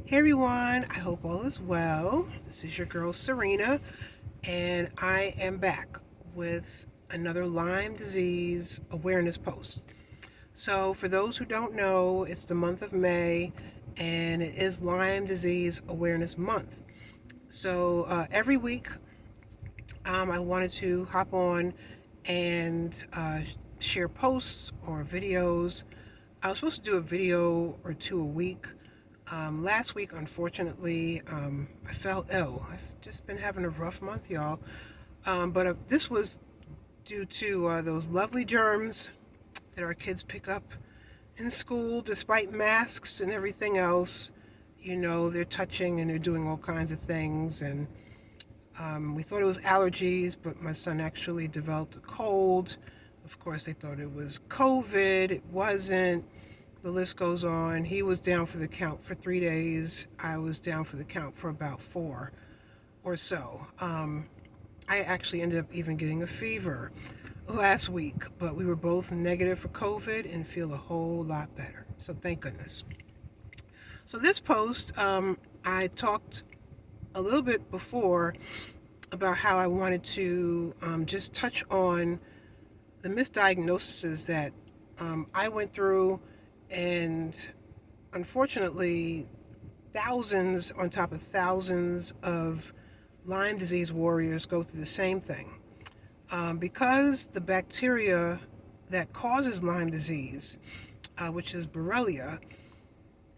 Hey everyone, I hope all is well. This is your girl Serena, and I am back with another Lyme Disease Awareness Post. So, for those who don't know, it's the month of May, and it is Lyme Disease Awareness Month. So, every week, I wanted to hop on and share posts or videos. I was supposed to do a video or two a week. Last week, unfortunately, I fell ill. I've just been having a rough month, y'all. But this was due to those lovely germs that our kids pick up in school, despite masks and everything else. You know, they're touching and they're doing all kinds of things. And we thought it was allergies, but my son actually developed a cold. Of course, they thought it was COVID. It wasn't. The list goes on. He was down for the count for 3 days. I was down for the count for about 4 or so. I actually ended up even getting a fever last week, but we were both negative for COVID and feel a whole lot better. So thank goodness. So this post, I talked a little bit before about how I wanted to just touch on the misdiagnoses that I went through, and unfortunately, thousands on top of thousands of Lyme disease warriors go through the same thing. Because the bacteria that causes Lyme disease, which is Borrelia,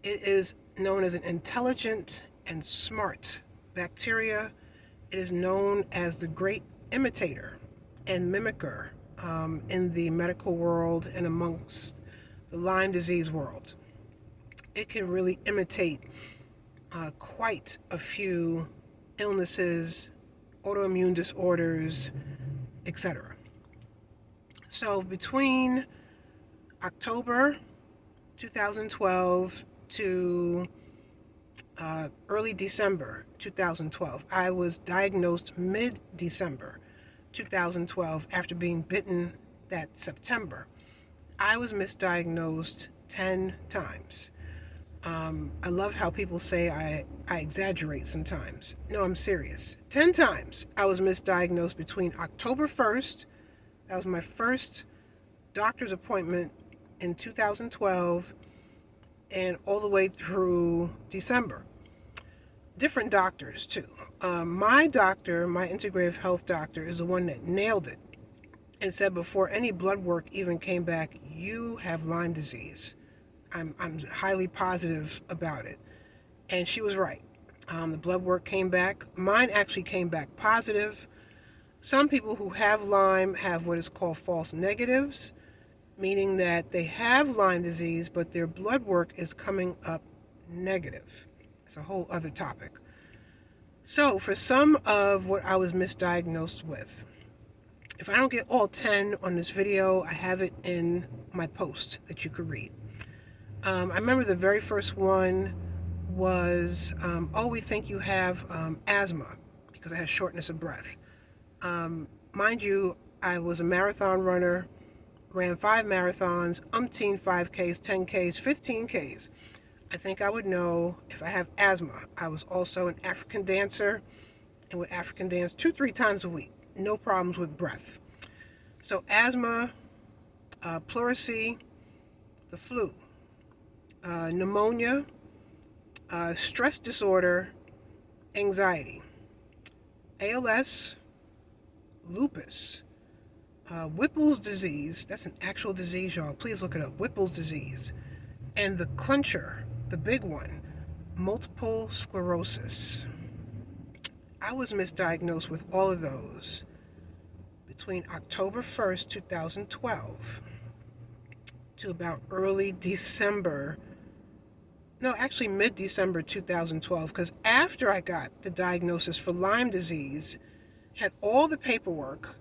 it is known as an intelligent and smart bacteria. It is known as the Great Imitator and mimicker in the medical world and amongst the Lyme disease world. It can really imitate quite a few illnesses, autoimmune disorders, etc. So between October 2012 to early December 2012, I was diagnosed mid-December 2012 after being bitten that September. I was misdiagnosed 10 times. I love how people say I exaggerate sometimes. No, I'm serious. 10 times I was misdiagnosed between October 1st, that was my first doctor's appointment in 2012, and all the way through December. Different doctors, too. My doctor, my Integrative Health doctor, is the one that nailed it and said before any blood work even came back, you have Lyme disease. I'm highly positive about it. And she was right. The blood work came back. Mine actually came back positive. Some people who have Lyme have what is called false negatives, meaning that they have Lyme disease, but their blood work is coming up negative. It's a whole other topic. So for some of what I was misdiagnosed with, if I don't get all 10 on this video, I have it in my post that you could read. I remember the very first one was, we think you have asthma, because I had shortness of breath. Mind you, I was a marathon runner, ran 5 marathons, umpteen 5Ks, 10Ks, 15Ks. I think I would know if I have asthma. I was also an African dancer and would African dance 2-3 times a week. No problems with breath. So asthma, pleurisy, the flu, pneumonia, stress disorder, anxiety, ALS, lupus, Whipple's disease, that's an actual disease, y'all. Please look it up. Whipple's disease. And the clincher, the big one, multiple sclerosis. I was misdiagnosed with all of those between October 1st, 2012 to about early December. No, actually mid-December 2012, because after I got the diagnosis for Lyme disease, had all the paperwork,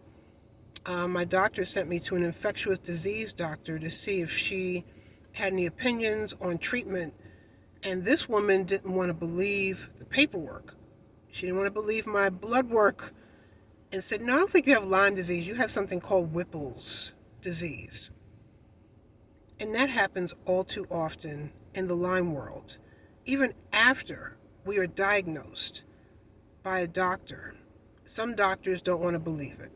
my doctor sent me to an infectious disease doctor to see if she had any opinions on treatment, and this woman didn't want to believe the paperwork. She didn't want to believe my blood work and said, no, I don't think you have Lyme disease. You have something called Whipple's disease. And that happens all too often in the Lyme world. even after we are diagnosed by a doctor, some doctors don't want to believe it.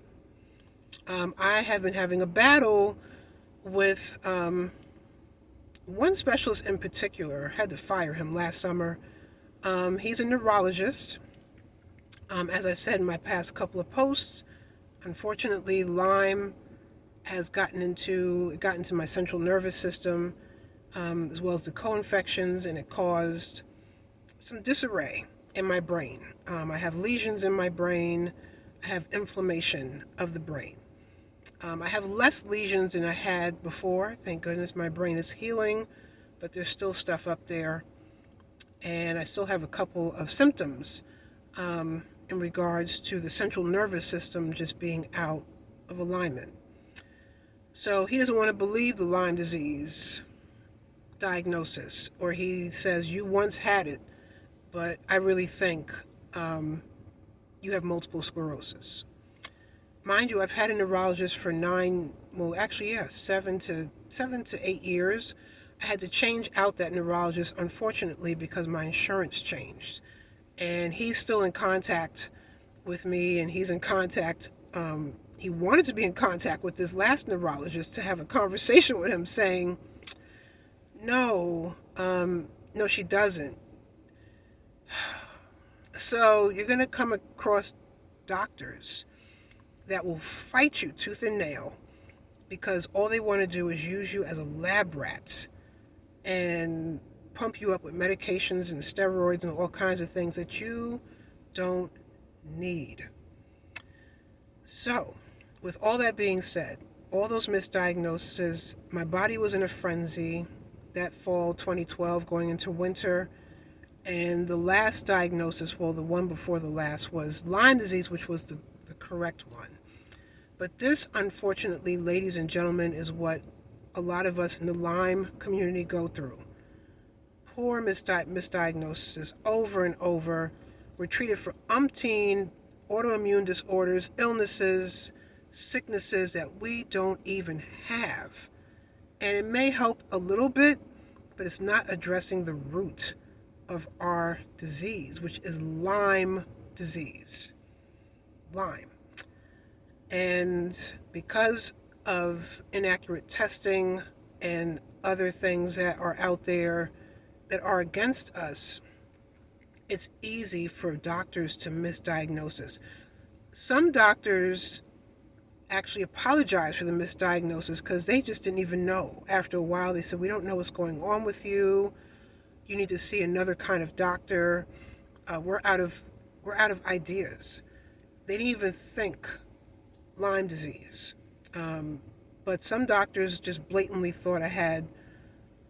I have been having a battle with one specialist in particular. Had to fire him last summer. He's a neurologist. As I said in my past couple of posts, unfortunately, Lyme has got into my central nervous system, as well as the co-infections, and it caused some disarray in my brain. I have lesions in my brain. I have inflammation of the brain. I have less lesions than I had before. Thank goodness my brain is healing, but there's still stuff up there. And I still have a couple of symptoms in regards to the central nervous system just being out of alignment. So he doesn't want to believe the Lyme disease diagnosis, or he says you once had it, but I really think you have multiple sclerosis. Mind you, I've had a neurologist for 7 to 8 years. I had to change out that neurologist, unfortunately, because my insurance changed. And he's still in contact with me, and he's in contact. He wanted to be in contact with this last neurologist to have a conversation with him, saying, no, she doesn't. So you're going to come across doctors that will fight you tooth and nail because all they want to do is use you as a lab rat and pump you up with medications and steroids and all kinds of things that you don't need. So, with all that being said, all those misdiagnoses, my body was in a frenzy that fall 2012 going into winter. And the last diagnosis, well, the one before the last, was Lyme disease, which was the correct one. But this, unfortunately, ladies and gentlemen, is what a lot of us in the Lyme community go through. Poor misdiagnosis over and over. We're treated for umpteen autoimmune disorders, illnesses, sicknesses that we don't even have. And it may help a little bit, but it's not addressing the root of our disease, which is Lyme disease. Lyme. And because of inaccurate testing and other things that are out there that are against us, it's easy for doctors to misdiagnose us. Some doctors actually apologize for the misdiagnosis because they just didn't even know. After a while, they said, we don't know what's going on with you. You need to see another kind of doctor. We're out of ideas. They didn't even think Lyme disease. But some doctors just blatantly thought I had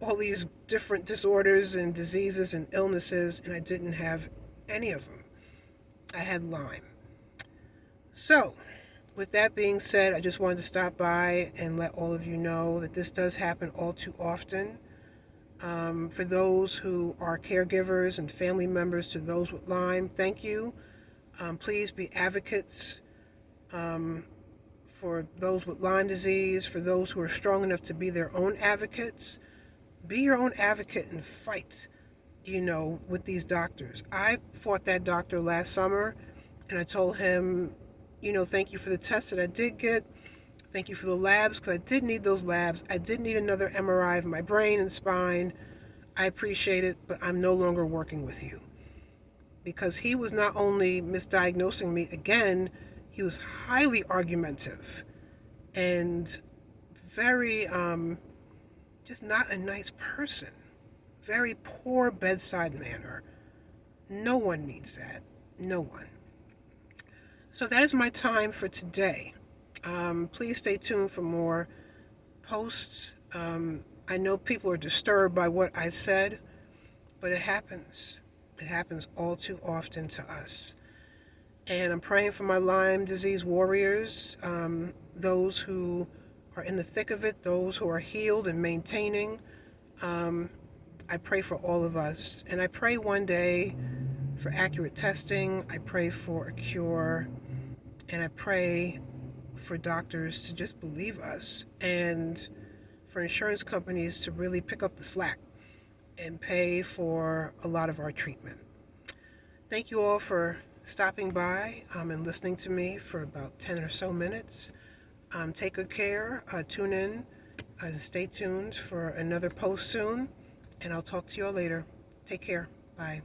all these different disorders and diseases and illnesses, and I didn't have any of them. I had Lyme. So, with that being said, I just wanted to stop by and let all of you know that this does happen all too often. For those who are caregivers and family members to those with Lyme, thank you. Please be advocates for those with Lyme disease, for those who are strong enough to be their own advocates. Be your own advocate and fight, with these doctors. I fought that doctor last summer, and I told him, thank you for the tests that I did get. Thank you for the labs, because I did need those labs. I did need another MRI of my brain and spine. I appreciate it, but I'm no longer working with you. Because he was not only misdiagnosing me again, he was highly argumentative and very, just not a nice person. Very poor bedside manner. No one needs that. No one. So that is my time for today. Please stay tuned for more posts. I know people are disturbed by what I said, but it happens. It happens all too often to us. And I'm praying for my Lyme disease warriors, those who are in the thick of it, those who are healed and maintaining. I pray for all of us. And I pray one day for accurate testing. I pray for a cure. And I pray for doctors to just believe us, and for insurance companies to really pick up the slack and pay for a lot of our treatment. Thank you all for stopping by and listening to me for about 10 or so minutes. Take good care. Tune in. Stay tuned for another post soon. And I'll talk to you all later. Take care. Bye.